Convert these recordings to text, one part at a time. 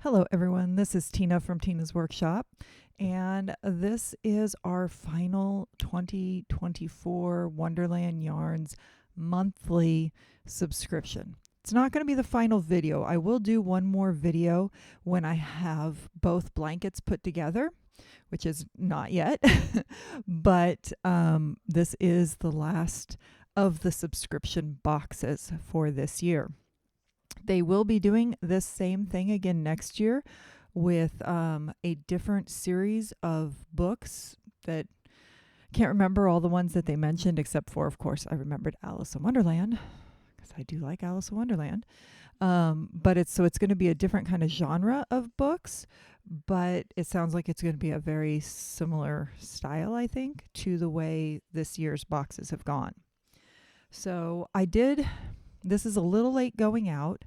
Hello everyone, this is Tina from Tina's Workshop, and this is our final 2024 Wonderland Yarns monthly subscription. It's not going to be the final video. I will do one more video when I have both blankets put together, which is not yet, but this is the last of the subscription boxes for this year. They will be doing this same thing again next year with a different series of books that can't remember all the ones that they mentioned, except for, of course, I remembered Alice in Wonderland because I do like Alice in Wonderland. But it's going to be a different kind of genre of books, but it sounds like it's going to be a very similar style, I think, to the way this year's boxes have gone. So this is a little late going out.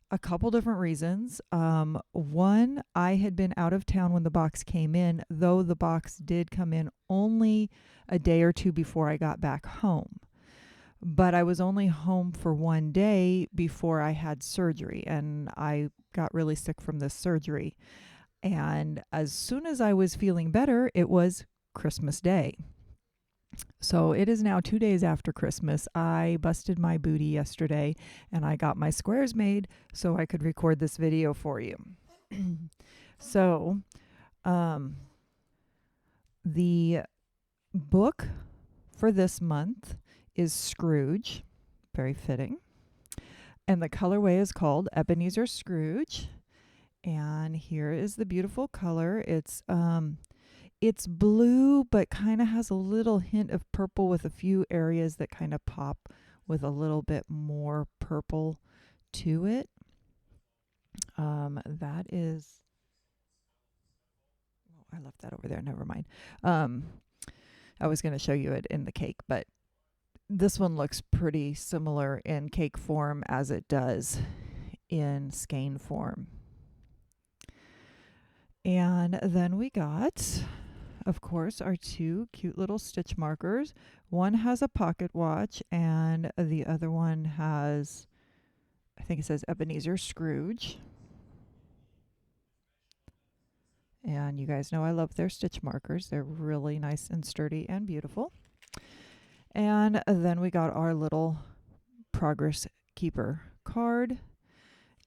A couple different reasons. One, I had been out of town when the box came in, though the box did come in only a day or two before I got back home. But I was only home for one day before I had surgery, and I got really sick from this surgery. And as soon as I was feeling better, it was Christmas Day. So it is now 2 days after Christmas. I busted my booty yesterday and I got my squares made so I could record this video for you. So the book for this month is Scrooge, very fitting. And the colorway is called Ebenezer Scrooge. And here is the beautiful color. It's blue, but kind of has a little hint of purple with a few areas that kind of pop with a little bit more purple to it. That is... Oh, I left that over there. Never mind. I was going to show you it in the cake, but this one looks pretty similar in cake form as it does in skein form. And then we got, of course, our two cute little stitch markers. One has a pocket watch and the other one has, I think it says Ebenezer Scrooge. And you guys know I love their stitch markers. They're really nice and sturdy and beautiful. And then we got our little Progress Keeper card.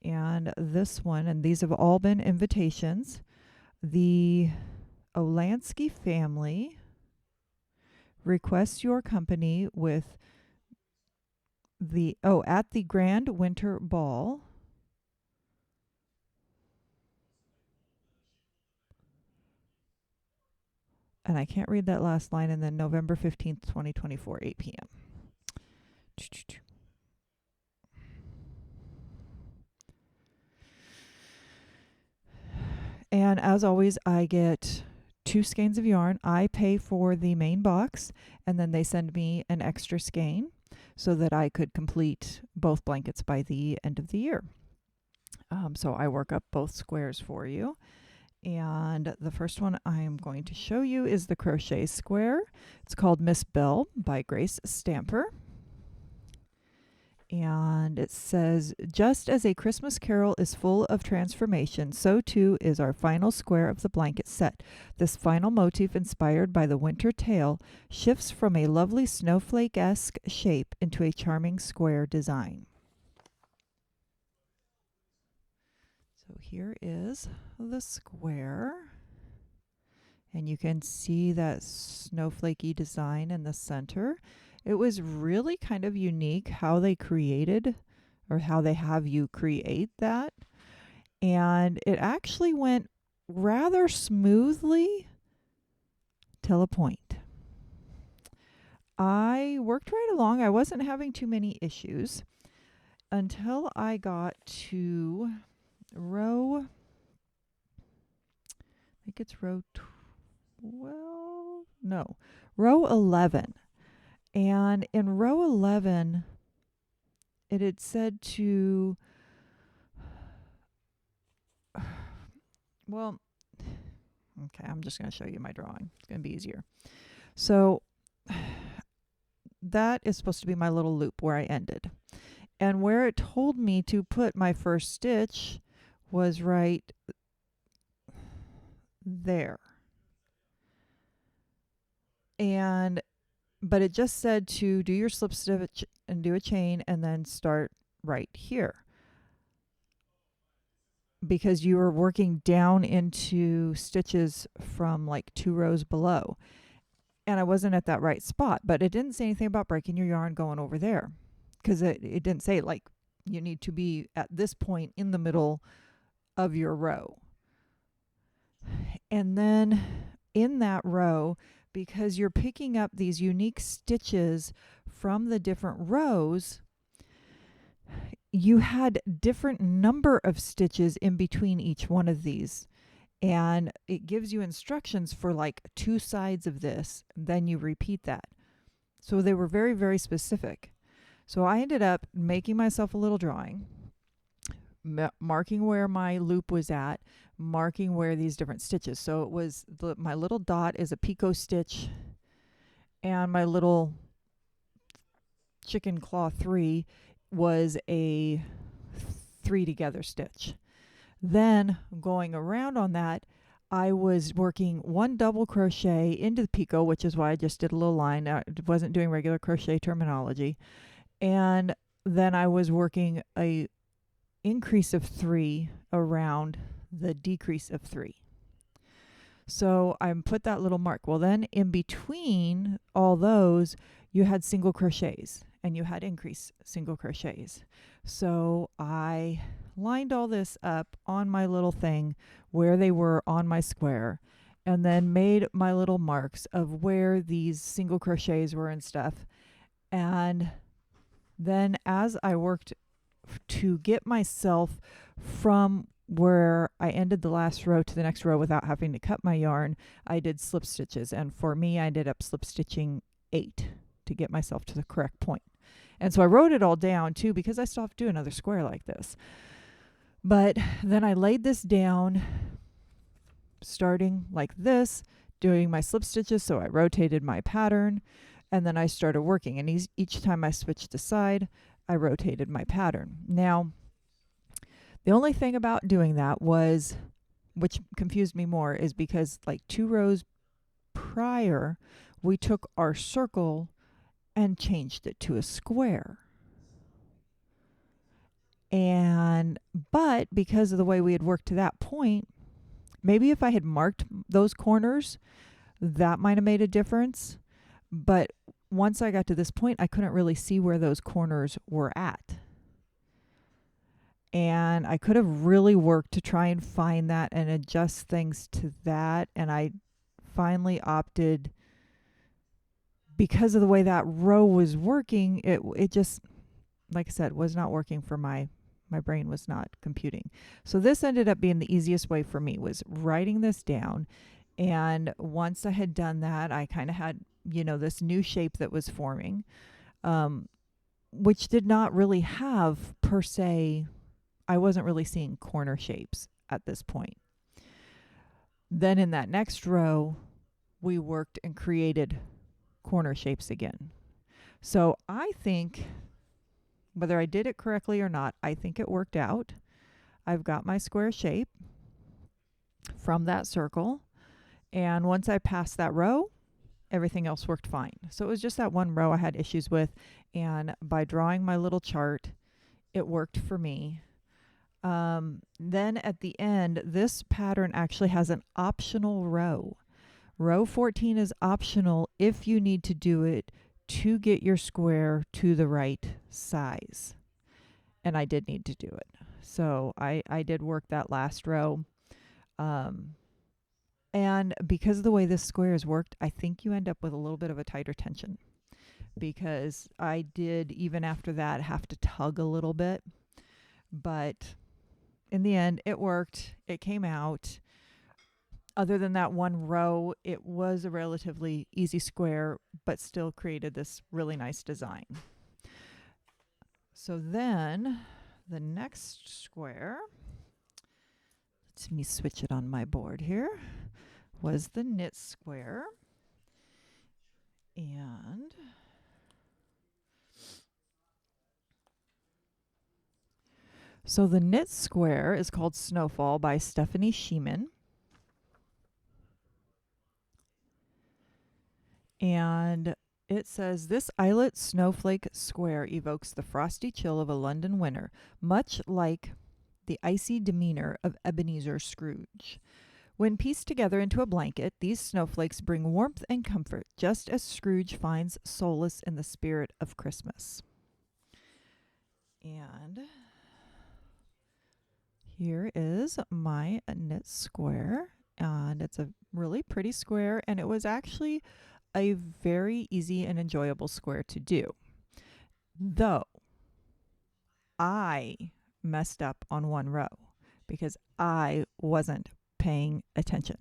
And this one, and these have all been invitations. The Olansky family requests your company with at the Grand Winter Ball. And I can't read that last line. And then November 15th, 2024, 8 p.m. And as always, I get 2 skeins of yarn. I pay for the main box, and then they send me an extra skein so that I could complete both blankets by the end of the year. So I work up both squares for you. And the first one I'm going to show you is the crochet square. It's called Miss Belle by Grace Stamper. And it says, just as a Christmas carol is full of transformation, so too is our final square of the blanket set. This final motif, inspired by the winter tale, shifts from a lovely snowflake-esque shape into a charming square design. So here is the square. And you can see that snowflakey design in the center. It was really kind of unique how they created, or how they have you create that. And it actually went rather smoothly till a point. I worked right along. I wasn't having too many issues until I got to row, I think it's row 12, no, row 11. And in row 11, it had said to, well, okay, I'm just going to show you my drawing. It's going to be easier. So that is supposed to be my little loop where I ended. And where it told me to put my first stitch was right there. But it just said to do your slip stitch and do a chain and then start right here, because you were working down into stitches from like 2 rows below. And I wasn't at that right spot, but it didn't say anything about breaking your yarn going over there, because it didn't say like you need to be at this point in the middle of your row. And then in that row, because you're picking up these unique stitches from the different rows, you had different number of stitches in between each one of these. And it gives you instructions for like 2 sides of this, then you repeat that. So they were very, very specific. So I ended up making myself a little drawing, marking where my loop was at, marking where these different stitches. So it was my little dot is a picot stitch, and my little chicken claw 3 was a 3 together stitch. Then going around on that, I was working 1 double crochet into the picot, which is why I just did a little line. I wasn't doing regular crochet terminology. And then I was working a increase of 3 around the decrease of 3. So I put that little mark. Well, then in between all those, you had single crochets and you had increase single crochets. So I lined all this up on my little thing where they were on my square, and then made my little marks of where these single crochets were and stuff. And then as I worked to get myself from where I ended the last row to the next row without having to cut my yarn, I did slip stitches. And for me, I ended up slip stitching 8 to get myself to the correct point. And so I wrote it all down too, because I still have to do another square like this. But then I laid this down, starting like this, doing my slip stitches. So I rotated my pattern, and then I started working. And each time I switched the side, I rotated my pattern. Now, the only thing about doing that was, which confused me more, is because like 2 rows prior, we took our circle and changed it to a square. But because of the way we had worked to that point, maybe if I had marked those corners, that might have made a difference. But once I got to this point, I couldn't really see where those corners were at. And I could have really worked to try and find that and adjust things to that. And I finally opted, because of the way that row was working, it just, like I said, was not working for my brain was not computing. So this ended up being the easiest way for me, was writing this down. And once I had done that, I kind of had, this new shape that was forming, which did not really have per se, I wasn't really seeing corner shapes at this point. Then in that next row, we worked and created corner shapes again. So I think, whether I did it correctly or not, I think it worked out. I've got my square shape from that circle. And once I passed that row, everything else worked fine. So it was just that one row I had issues with. And by drawing my little chart, it worked for me. Then at the end, this pattern actually has an optional row. Row 14 is optional if you need to do it to get your square to the right size. And I did need to do it. So I did work that last row. And because of the way this square is worked, I think you end up with a little bit of a tighter tension, because I did, even after that, have to tug a little bit. But in the end, it worked. It came out. Other than that one row, it was a relatively easy square, but still created this really nice design. So then the next square, let me switch it on my board here, was the knit square. And So the knit square is called Snowfall by Stephanie Sheeman. And it says, this eyelet snowflake square evokes the frosty chill of a London winter, much like the icy demeanor of Ebenezer Scrooge. When pieced together into a blanket, these snowflakes bring warmth and comfort, just as Scrooge finds solace in the spirit of Christmas. And here is my knit square, and it's a really pretty square, and it was actually a very easy and enjoyable square to do. Though I messed up on one row because I wasn't paying attention.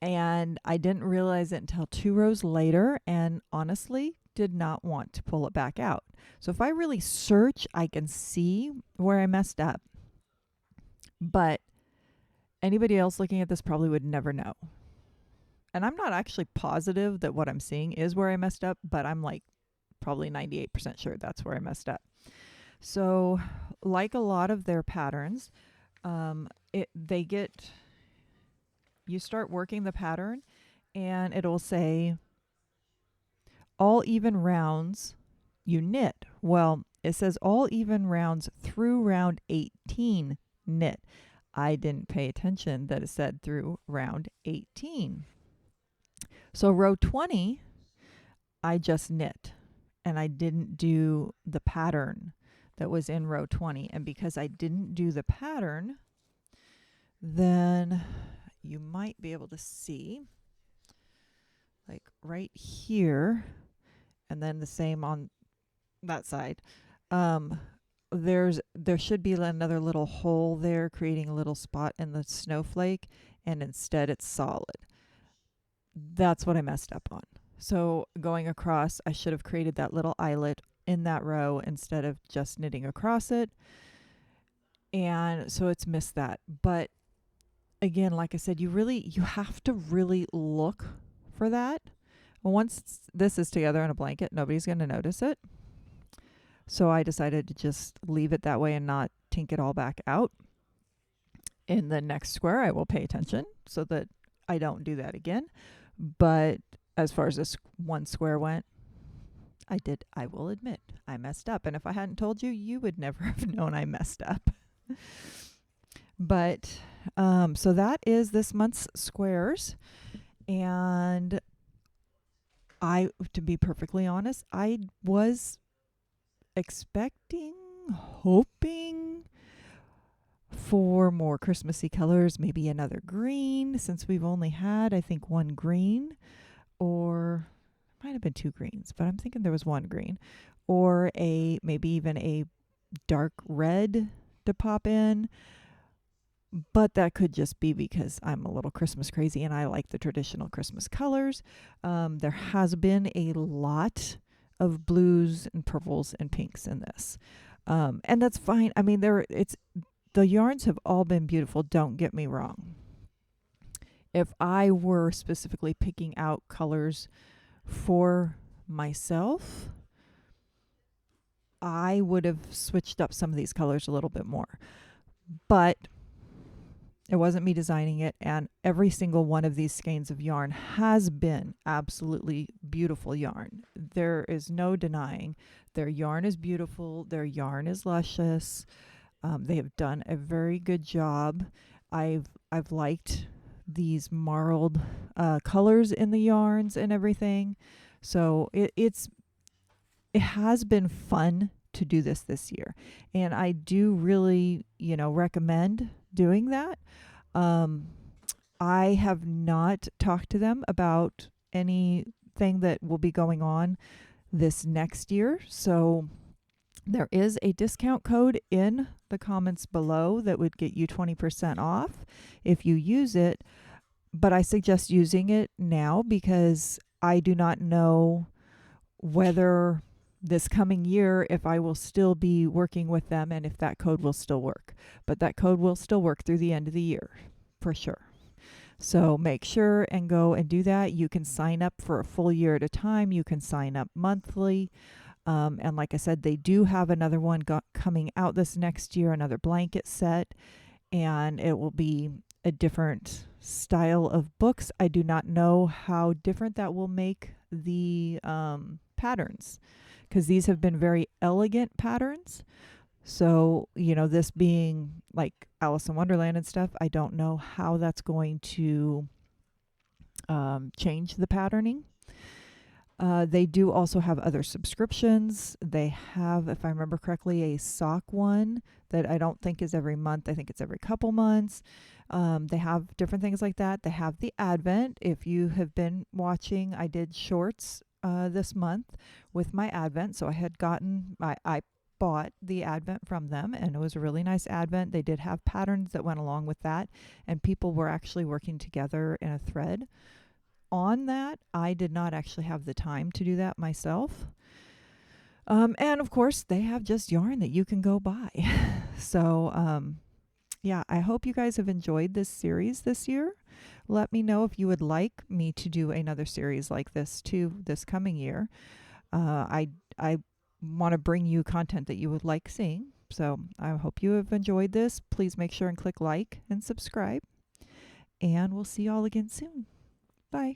And I didn't realize it until 2 rows later, and honestly did not want to pull it back out. So if I really search, I can see where I messed up. But anybody else looking at this probably would never know. And I'm not actually positive that what I'm seeing is where I messed up, but I'm like probably 98% sure that's where I messed up. So like a lot of their patterns, you start working the pattern and it'll say all even rounds you knit. Well, it says all even rounds through round 18 knit. I didn't pay attention that it said through round 18. So row 20, I just knit and I didn't do the pattern that was in row 20. And because I didn't do the pattern, then you might be able to see like right here, and then the same on that side. There should be another little hole there creating a little spot in the snowflake, and instead it's solid. That's what I messed up on. So going across, I should have created that little eyelet in that row instead of just knitting across it. And so it's missed that. But again, like I said, you have to really look for that. Once this is together in a blanket, nobody's going to notice it. So I decided to just leave it that way and not tink it all back out. In the next square, I will pay attention so that I don't do that again. But as far as this one square went, I will admit, I messed up. And if I hadn't told you, you would never have known I messed up. But, so that is this month's squares. And to be perfectly honest, I was hoping for more Christmassy colors, maybe another green, since we've only had, I think, one green, or it might have been 2 greens, but I'm thinking there was 1 green, or maybe even a dark red to pop in. But that could just be because I'm a little Christmas crazy and I like the traditional Christmas colors. There has been a lot of blues and purples and pinks in this. And that's fine. I mean, the yarns have all been beautiful, don't get me wrong. If I were specifically picking out colors for myself, I would have switched up some of these colors a little bit more. But it wasn't me designing it, and every single one of these skeins of yarn has been absolutely beautiful yarn. There is no denying their yarn is beautiful, their yarn is luscious. They have done a very good job. I've liked these marled colors in the yarns and everything. So it has been fun to do this year, and I do really recommend doing that. I have not talked to them about anything that will be going on this next year, so there is a discount code in the comments below that would get you 20% off if you use it, but I suggest using it now because I do not know whether this coming year if I will still be working with them and if that code will still work. But that code will still work through the end of the year for sure. So make sure and go and do that. You can sign up for a full year at a time. You can sign up monthly. And like I said, they do have another one coming out this next year, another blanket set, and it will be a different style of books. I do not know how different that will make the patterns, because these have been very elegant patterns. So, this being like Alice in Wonderland and stuff, I don't know how that's going to change the patterning. They do also have other subscriptions. They have, if I remember correctly, a sock one that I don't think is every month. I think it's every couple months. They have different things like that. They have the Advent. If you have been watching, I did shorts this month with my Advent. So I bought the Advent from them, and it was a really nice Advent. They did have patterns that went along with that, and people were actually working together in a thread on that. I did not actually have the time to do that myself. And of course, they have just yarn that you can go buy. So, yeah, I hope you guys have enjoyed this series this year. Let me know if you would like me to do another series like this too this coming year. I want to bring you content that you would like seeing. So I hope you have enjoyed this. Please make sure and click like and subscribe. And we'll see you all again soon. Bye.